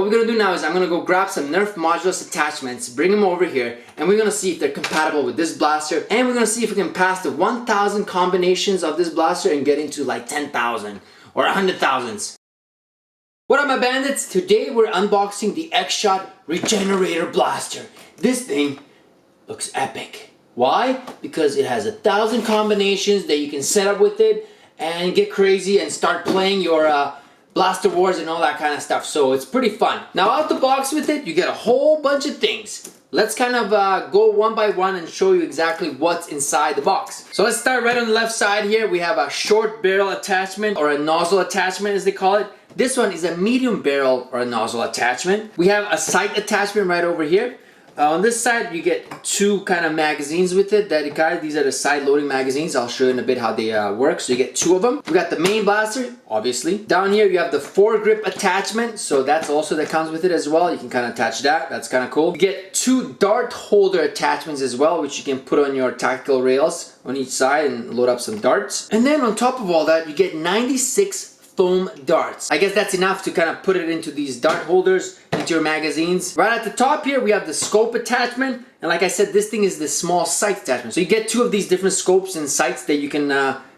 we're gonna do now is I'm gonna go grab some Nerf Modulus attachments, bring them over here, and we're gonna see if they're compatible with this blaster, and we're gonna see if we can pass the 1,000 combinations of this blaster and get into like 10,000 or 100,000s. What up, my bandits? Today we're unboxing the Xshot Regenerator Blaster. This thing looks epic. Why? Because it has 1,000 combinations that you can set up with it and get crazy and start playing your Blaster Wars and all that kind of stuff. So it's pretty fun. Now out the box with it, you get a whole bunch of things. Let's kind of go one by one and show you exactly what's inside the box. So let's start right on the left side here. We have a short barrel attachment, or a nozzle attachment as they call it. This one is a medium barrel or a nozzle attachment. We have a sight attachment right over here. On this side you get two kind of magazines with it. These are the side loading magazines. I'll show you in a bit how they work. So you get two of them. We got the main blaster, obviously. Down here you have the foregrip attachment. So that's also that comes with it as well. You can kind of attach that. That's kind of cool. You get two dart holder attachments as well, which you can put on your tactical rails on each side and load up some darts. And then on top of all that you get 96 foam darts. I guess that's enough to kind of put it into these dart holders, into your magazines. Right at the top here we have the scope attachment, and like I said, this thing is the small sight attachment. So you get two of these different scopes and sights that you can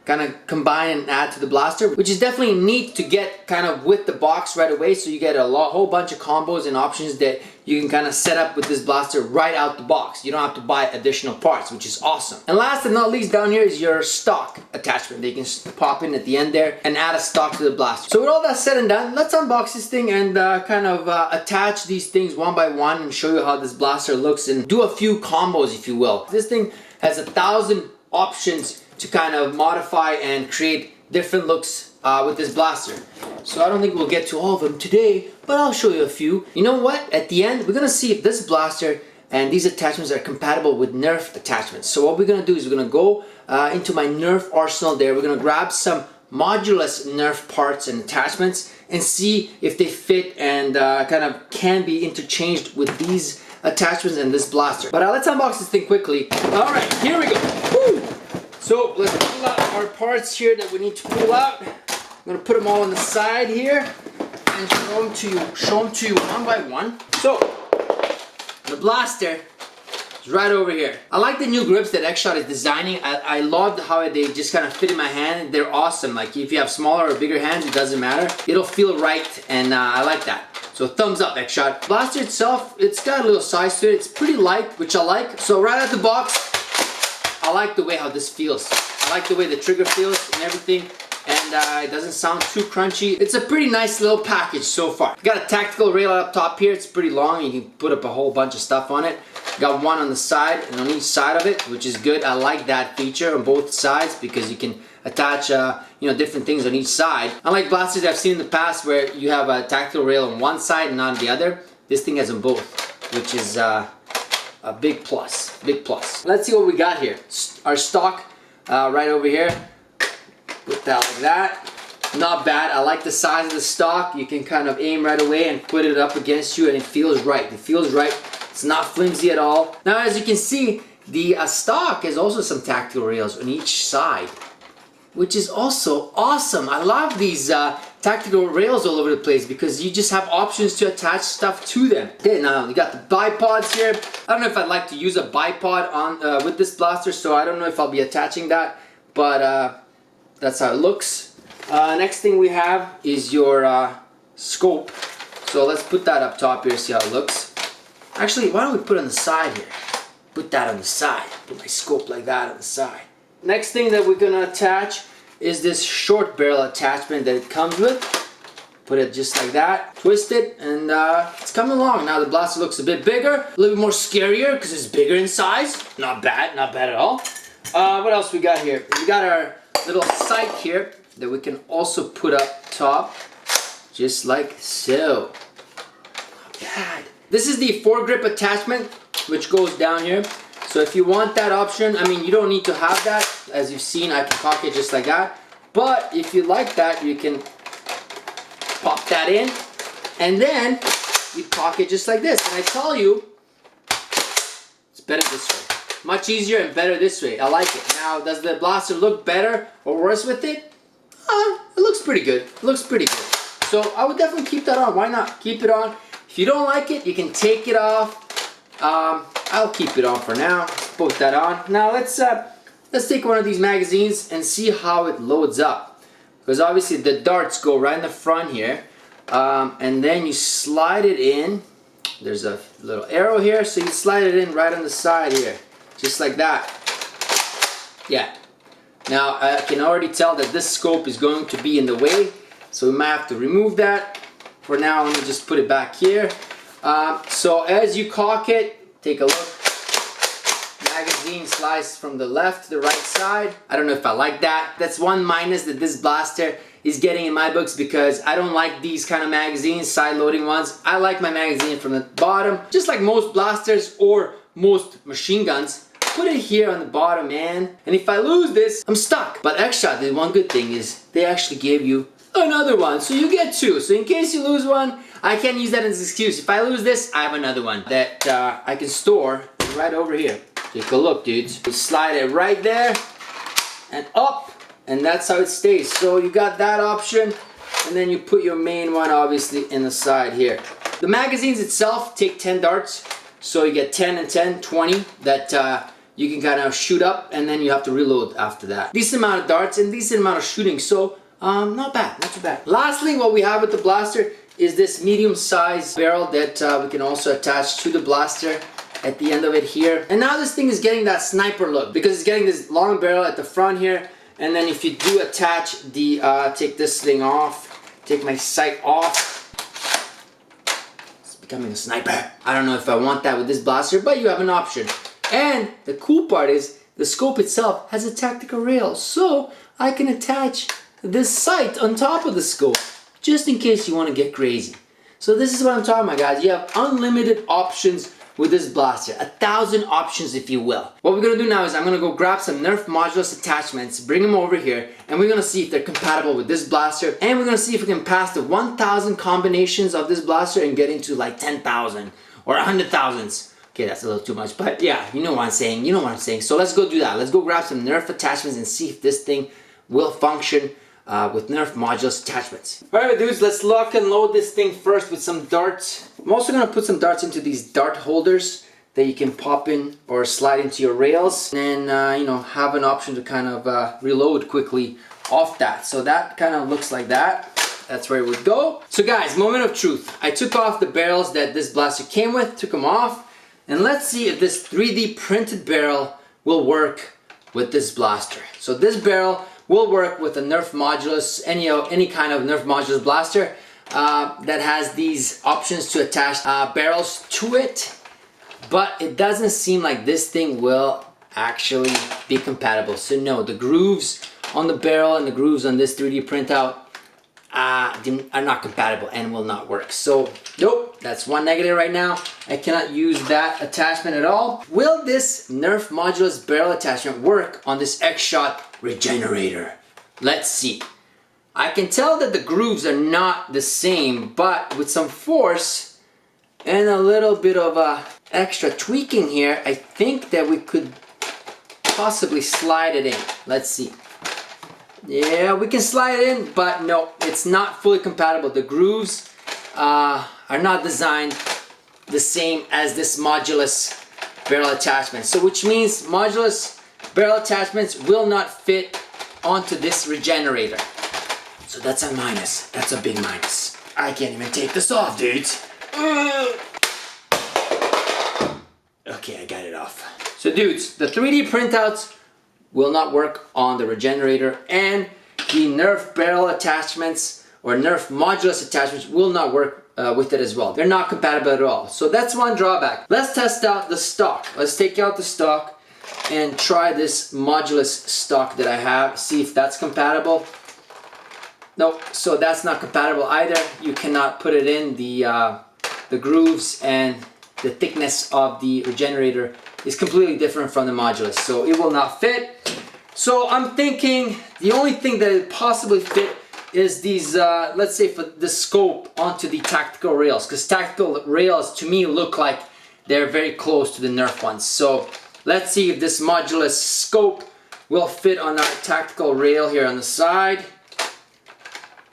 kind of combine and add to the blaster, which is definitely neat to get kind of with the box right away. So you get a whole bunch of combos and options that you can kind of set up with this blaster right out the box. You don't have to buy additional parts, which is awesome. And last but not least, down here is your stock attachment that you can pop in at the end there and add a stock to the blaster. So with all that said and done, let's unbox this thing and kind of attach these things one by one and show you how this blaster looks and do a few combos, if you will. This thing has 1,000 options to kind of modify and create different looks with this blaster. So I don't think we'll get to all of them today, but I'll show you a few. You know what? At the end, we're gonna see if this blaster and these attachments are compatible with Nerf attachments. So what we're gonna do is we're gonna go into my Nerf arsenal there. We're gonna grab some Modulus Nerf parts and attachments and see if they fit and kind of can be interchanged with these attachments and this blaster. But let's unbox this thing quickly. All right, here we go. Woo! So let's pull out our parts here that we need to pull out. I'm gonna put them all on the side here and show them to you one by one. So the blaster is right over here. I like the new grips that Xshot is designing. I love how they just kind of fit in my hand. They're awesome. Like if you have smaller or bigger hands, it doesn't matter. It'll feel right, and I like that. So thumbs up, Xshot. Blaster itself, it's got a little size to it. It's pretty light, which I like. So right out the box, I like the way how this feels. I like the way the trigger feels and everything, and it doesn't sound too crunchy. It's a pretty nice little package so far. Got a tactical rail up top here. It's pretty long. You can put up a whole bunch of stuff on it. Got one on the side and on each side of it, which is good. I like that feature on both sides because you can attach you know, different things on each side. Unlike blasters I've seen in the past where you have a tactical rail on one side and not on the other, this thing has them both, which is a big plus, big plus. Let's see what we got here. Our stock right over here. Put that like that. Not bad. I like the size of the stock. You can kind of aim right away and put it up against you and it feels right. It feels right. It's not flimsy at all. Now as you can see, the stock has also some tactical rails on each side, which is also awesome. I love these tactical rails all over the place because you just have options to attach stuff to them. Okay, now you got the bipods here. I don't know if I'd like to use a bipod on with this blaster, so I don't know if I'll be attaching that, but that's how it looks. Next thing we have is your scope. So let's put that up top here, see how it looks. Actually, why don't we put it on the side here? Put that on the side. Put my scope like that on the side. Next thing that we're gonna attach is this short barrel attachment that it comes with. Put it just like that, twist it, and it's coming along. Now the blaster looks a bit bigger, a little bit more scarier because it's bigger in size. Not bad, not bad at all. What else we got here? We got our little sight here that we can also put up top, just like so. Not bad. This is the foregrip attachment, which goes down here. So if you want that option, I mean, you don't need to have that. As you've seen, I can cock it just like that. But if you like that, you can pop that in, and then you cock it just like this. And I tell you, it's better this way. Much easier and better this way. I like it. Now, does the blaster look better or worse with it? It looks pretty good. It looks pretty good. So I would definitely keep that on. Why not? Keep it on. If you don't like it, you can take it off. I'll keep it on for now. Put that on. Now let's take one of these magazines and see how it loads up. Because obviously the darts go right in the front here, and then you slide it in. There's a little arrow here, so you slide it in right on the side here, just like that. Yeah. Now I can already tell that this scope is going to be in the way, so we might have to remove that. For now, let me just put it back here. So as you cock it, take a look. Magazine slides from the left to the right side. I don't know if I like that. That's one minus that this blaster is getting in my books, because I don't like these kind of magazines, side loading ones. I like my magazine from the bottom, just like most blasters or most machine guns. Put it here on the bottom, man. And if I lose this, I'm stuck. But Xshot did one good thing, is they actually gave you another one, so you get two. So in case you lose one, I can't use that as an excuse. If I lose this, I have another one that I can store right over here. Take a look, dudes. You slide it right there and up, and that's how it stays. So you got that option, and then you put your main one obviously in the side here. The magazines itself take 10 darts, so you get 10 and 10, 20 that you can kind of shoot up, and then you have to reload after that. Decent amount of darts and decent amount of shooting, so not bad, not too bad. Lastly, what we have with the blaster is this medium-sized barrel that we can also attach to the blaster at the end of it here. And now this thing is getting that sniper look, because it's getting this long barrel at the front here. And then if you do attach the, take this thing off, take my sight off, it's becoming a sniper. I don't know if I want that with this blaster, but you have an option. And the cool part is the scope itself has a tactical rail, so I can attach this sight on top of the scope, just in case you want to get crazy. So this is what I'm talking about, guys. You have unlimited options with this blaster, 1,000 options if you will. What we're gonna do now is I'm gonna go grab some Nerf MODULUS attachments, bring them over here, and we're gonna see if they're compatible with this blaster, and we're gonna see if we can pass the 1,000 combinations of this blaster and get into like 10,000 or 100,000s. Okay, that's a little too much, but yeah, you know what I'm saying, you know what I'm saying. So let's go do that. Let's go grab some Nerf attachments and see if this thing will function with Nerf MODULUS attachments. Alright dudes, let's lock and load this thing first with some darts. I'm also going to put some darts into these dart holders that you can pop in or slide into your rails, and you know, have an option to kind of reload quickly off that. So that kind of looks like that. That's where it would go. So guys, moment of truth. I took off the barrels that this blaster came with, took them off, and let's see if this 3D printed barrel will work with this blaster. So this barrel will work with a Nerf MODULUS, any kind of Nerf MODULUS blaster that has these options to attach barrels to it, but it doesn't seem like this thing will actually be compatible. So no, the grooves on the barrel and the grooves on this 3D printout are not compatible and will not work. So nope, that's one negative right now. I cannot use that attachment at all. Will this Nerf MODULUS barrel attachment work on this Xshot Regenerator? Let's see. I can tell that the grooves are not the same, but with some force and a little bit of extra tweaking here, I think that we could possibly slide it in. Let's see. Yeah, we can slide it in, but no, it's not fully compatible. The grooves are not designed the same as this MODULUS barrel attachment. So which means MODULUS barrel attachments will not fit onto this Regenerator. So that's a minus. That's a big minus. I can't even take this off, dudes. Okay, I got it off. So dudes, the 3D printouts will not work on the Regenerator, and the Nerf barrel attachments or Nerf MODULUS attachments will not work with it as well. They're not compatible at all. So that's one drawback. Let's test out the stock. Let's take out the stock and try this MODULUS stock that I have, see if that's compatible. Nope, so that's not compatible either. You cannot put it in. The grooves and the thickness of the Regenerator is completely different from the MODULUS, so it will not fit. So I'm thinking the only thing that it possibly fit is these, let's say for the scope onto the tactical rails, because tactical rails to me look like they're very close to the Nerf ones. So let's see if this MODULUS scope will fit on our tactical rail here on the side.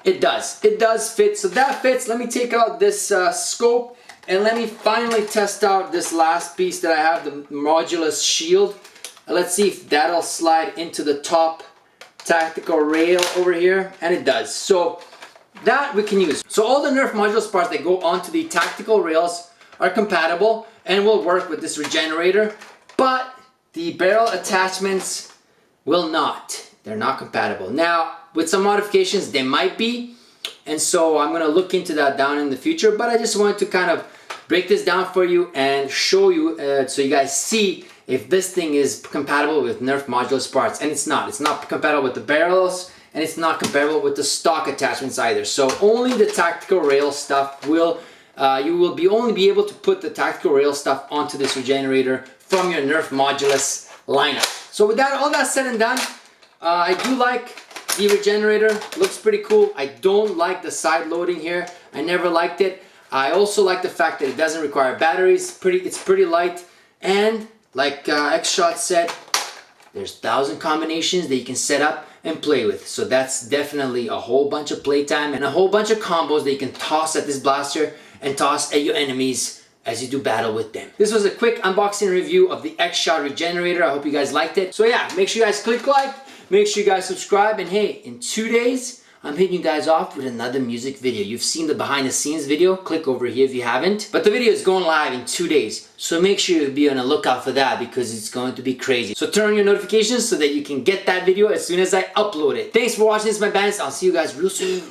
It does fit. So that fits. Let me take out this scope and let me finally test out this last piece that I have, the MODULUS shield. Let's see if that'll slide into the top tactical rail over here, and it does. So that we can use. So all the Nerf MODULUS parts that go onto the tactical rails are compatible and will work with this regenerator, but the barrel attachments will not. They're not compatible. Now, with some modifications, they might be, and so I'm gonna look into that down in the future, but I just wanted to kind of break this down for you and show you so you guys see if this thing is compatible with Nerf MODULUS parts, and it's not. It's not compatible with the barrels, and it's not compatible with the stock attachments either. So only the tactical rail stuff will, you will only be able to put the tactical rail stuff onto this regenerator from your Nerf MODULUS lineup. So with that, all that said and done, I do like the regenerator. Looks pretty cool. I don't like the side loading here. I never liked it. I also like the fact that it doesn't require batteries. It's pretty light, and like Xshot said, there's 1,000 combinations that you can set up and play with. So that's definitely a whole bunch of playtime and a whole bunch of combos that you can toss at this blaster and toss at your enemies as you do battle with them. This was a quick unboxing review of the Xshot Regenerator. I hope you guys liked it. So yeah, make sure you guys click like, make sure you guys subscribe, and hey, in 2 days, I'm hitting you guys off with another music video. You've seen the behind the scenes video. Click over here if you haven't. But the video is going live in 2 days. So make sure you be on the lookout for that because it's going to be crazy. So turn on your notifications so that you can get that video as soon as I upload it. Thanks for watching. This is my bandits. I'll see you guys real soon.